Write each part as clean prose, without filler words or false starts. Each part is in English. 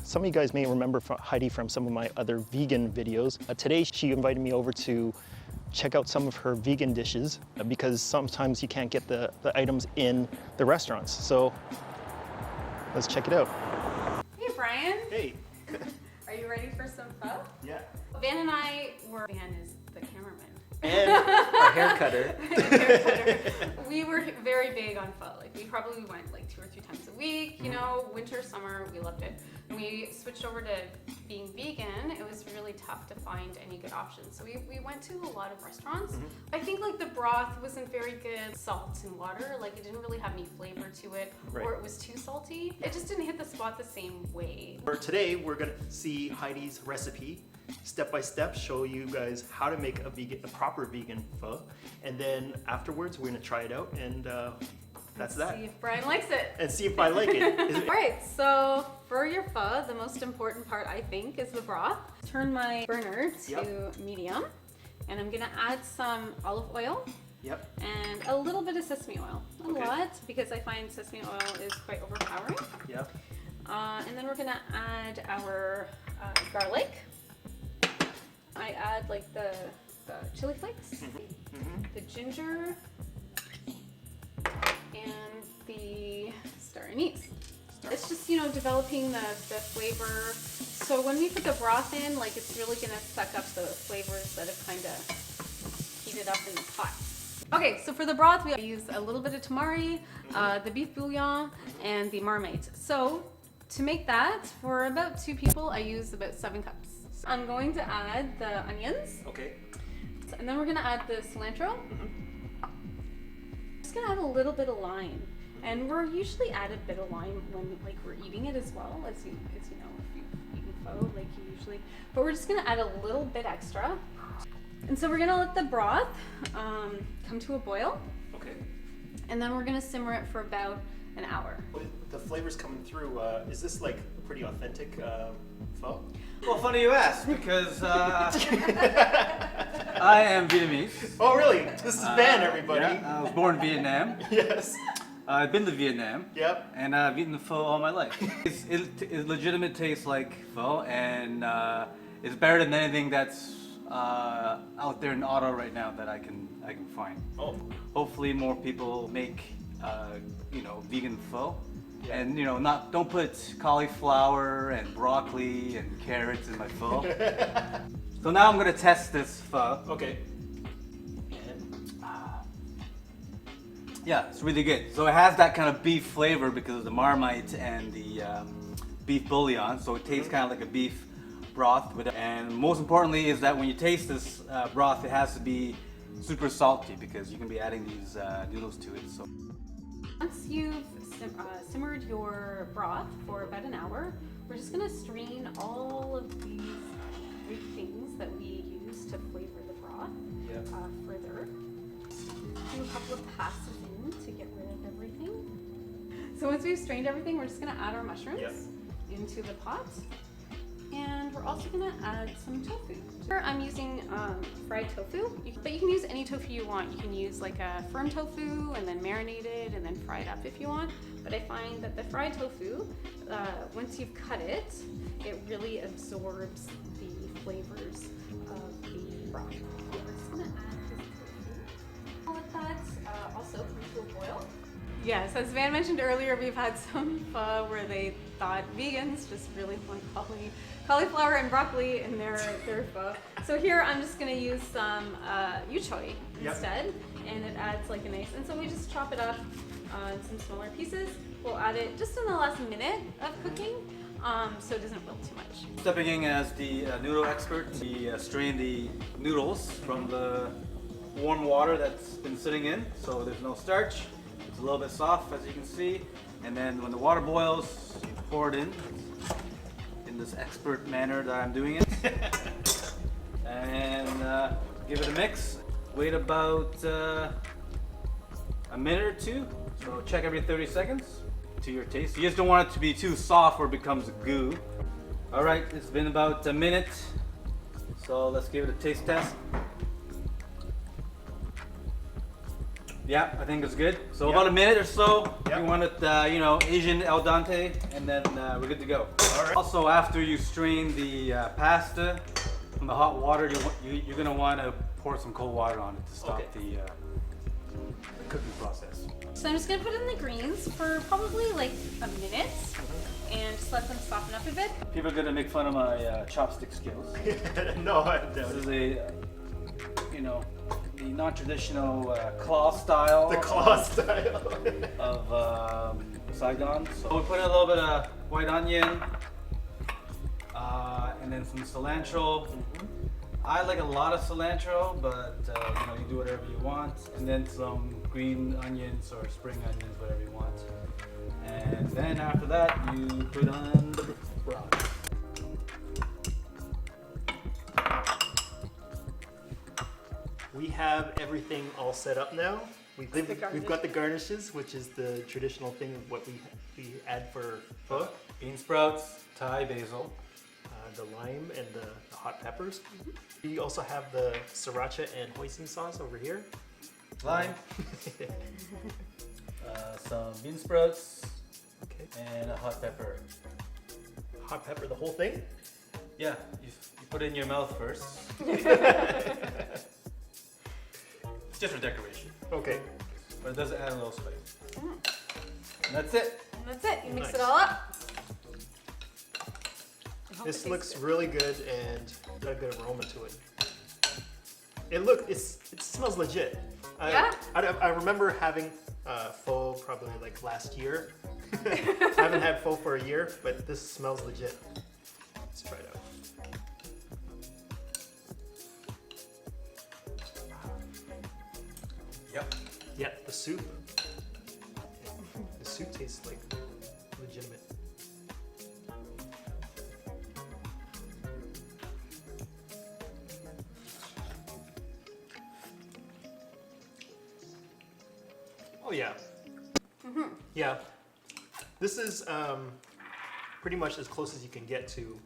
Some of you guys may remember Heidi from some of my other vegan videos. Today she invited me over to check out some of her vegan dishes because sometimes you can't get the items in the restaurants. So let's check it out. Hey Brian. Hey. Are you ready for some pho? Yeah. Van and I were, Van is the cameraman. And a hair cutter. We were very big on pho. Like we probably went like 2 or 3 times a week, you know, winter, summer, we loved it. When we switched over to being vegan, it was really tough to find any good options. So we went to a lot of restaurants. I think like the broth wasn't very good. Salt and water, like it didn't really have any flavor to it, or it was too salty. It just didn't hit the spot the same way. For today, we're gonna see Heidi's recipe, step by step, show you guys how to make a proper vegan pho. And then afterwards, we're gonna try it out and that's that. See if Brian likes it. And see if I like it. All right, so for your pho, the most important part I think is the broth. Turn my burner to medium, and I'm gonna add some olive oil. Yep. And a little bit of sesame oil. A lot, because I find sesame oil is quite overpowering. Yep. And then we're gonna add our garlic. I add like the chili flakes, the ginger, and the star anise. It's just, you know, developing the flavor. So when we put the broth in, like it's really gonna suck up the flavors that have kind of heated up in the pot. Okay, so for the broth, we use a little bit of tamari, the beef bouillon, and the Marmite. So to make that, for about 2 people, I use about 7 cups. So I'm going to add the onions. Okay. And then we're gonna add the cilantro. Just gonna add a little bit of lime. And we're usually add a bit of lime when like we're eating it as well, as you know, if you've eaten pho, like you usually. But we're just gonna add a little bit extra. And so we're gonna let the broth come to a boil. Okay. And then we're gonna simmer it for about an hour. The flavors coming through, is this like pretty authentic pho? Well, funny you ask, because I am Vietnamese. Oh really? This is Van, everybody. Yeah, I was born in Vietnam. Yes. I've been to Vietnam. Yep. And I've eaten pho all my life. It legitimate tastes like pho, and it's better than anything that's out there in Ottawa right now that I can find. Oh. Hopefully more people make you know, vegan pho. Yeah. And you know, don't put cauliflower and broccoli and carrots in my pho. So now I'm gonna test this pho. Okay. Yeah, it's really good. So it has that kind of beef flavor because of the Marmite and the beef bouillon. So it tastes kind of like a beef broth. And most importantly is that when you taste this broth, it has to be super salty because you can be adding these noodles to it. So once you've simmered your broth for about an hour, we're just gonna strain all of these great things that we use to flavor the broth further. Do a couple of passes in to get rid of everything. So once we've strained everything, we're just gonna add our mushrooms into the pot. And we're also gonna add some tofu. Here I'm using fried tofu, but you can use any tofu you want. You can use like a firm tofu and then marinate it and then fry it up if you want. But I find that the fried tofu, once you've cut it, it really absorbs the flavors of the broth. So we're just gonna add this tofu. Let that also come to a boil. Yes, as Van mentioned earlier, we've had some pho where they thought vegans just really want cauliflower and broccoli in their pho. So here I'm just going to use some yu choy instead, and it adds like a nice, and so we just chop it up in some smaller pieces. We'll add it just in the last minute of cooking, so it doesn't wilt too much. stepping in as the noodle expert, we strain the noodles from the warm water that's been sitting in, so there's no starch. It's a little bit soft, as you can see. And then when the water boils, you pour it in this expert manner that I'm doing it. And give it a mix. Wait about a minute or 2. So check every 30 seconds to your taste. You just don't want it to be too soft or it becomes a goo. All right, it's been about a minute. So let's give it a taste test. Yeah, I think it's good. So about a minute or so. You want it, Asian al dente, and then we're good to go. All right. Also, after you strain the pasta from the hot water, you're gonna want to pour some cold water on it to stop the cooking process. So I'm just gonna put in the greens for probably like a minute and just let them soften up a bit. People are gonna make fun of my chopstick skills. No, I This don't. is a, you know, the non-traditional claw style. The claw style. Of Saigon. So we put in a little bit of white onion, and then some cilantro. I like a lot of cilantro, but you know, you do whatever you want. And then some green onions or spring onions, whatever you want. And then after that, you put on the broth. We have everything all set up now. We've got the garnishes, which is the traditional thing of what we add for pho. Bean sprouts, Thai basil. The lime and the hot peppers. We also have the sriracha and hoisin sauce over here. Lime. Some bean sprouts. Okay. And a hot pepper. Hot pepper, the whole thing? Yeah, you put it in your mouth first. It's just for decoration, Okay. but it does add a little spice. And that's it. And that's it. You mix Nice. it all up. I hope it This tastes looks good. really good and got a good aroma to it. It smells legit. Yeah? I remember having pho probably like last year. I haven't had pho for a year, but this smells legit. Let's try it out. Yep. Yeah, the soup. The soup tastes like legitimate. Oh yeah. Yeah. This is pretty much as close as you can get to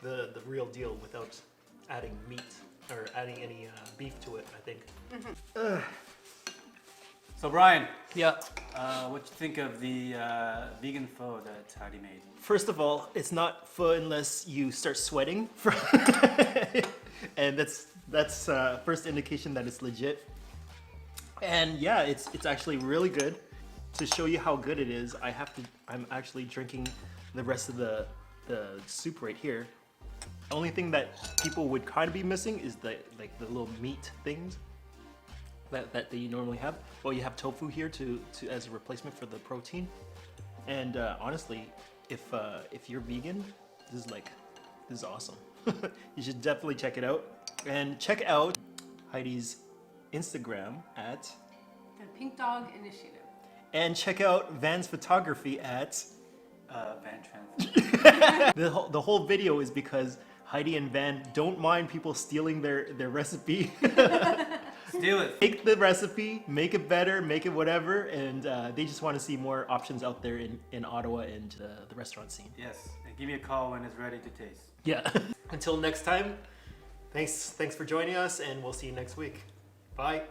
the real deal without adding meat or adding any beef to it, I think. So Brian, Yeah. what you think of the vegan pho that Heidi made? First of all, it's not pho unless you start sweating, and that's first indication that it's legit. And yeah, it's actually really good. To show you how good it is, I'm actually drinking the rest of the soup right here. The only thing that people would kind of be missing is the little meat things that you normally have. Well, you have tofu here to as a replacement for the protein. And honestly, if you're vegan, this is awesome. You should definitely check it out. And check out Heidi's Instagram at, The Pink Dog Initiative. and check out Van's photography at. Van Trans. The whole video is because Heidi and Van don't mind people stealing their recipe. Steal it. Take the recipe, make it better, make it whatever, and they just want to see more options out there in Ottawa and the restaurant scene. Yes, and give me a call when it's ready to taste. Yeah. Until next time, thanks for joining us, and we'll see you next week. Bye.